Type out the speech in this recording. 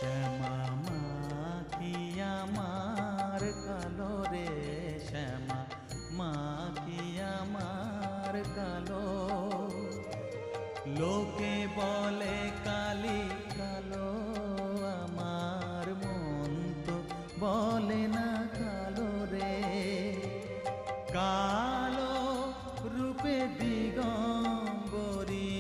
শ্যামা মা কি আমার কালো রে, শ্যামা মা কি আমার কালো। লোকে বলে কালি কালো, আমার মন তো বলে না কালো রে। কালো রূপে দিগম্বরী,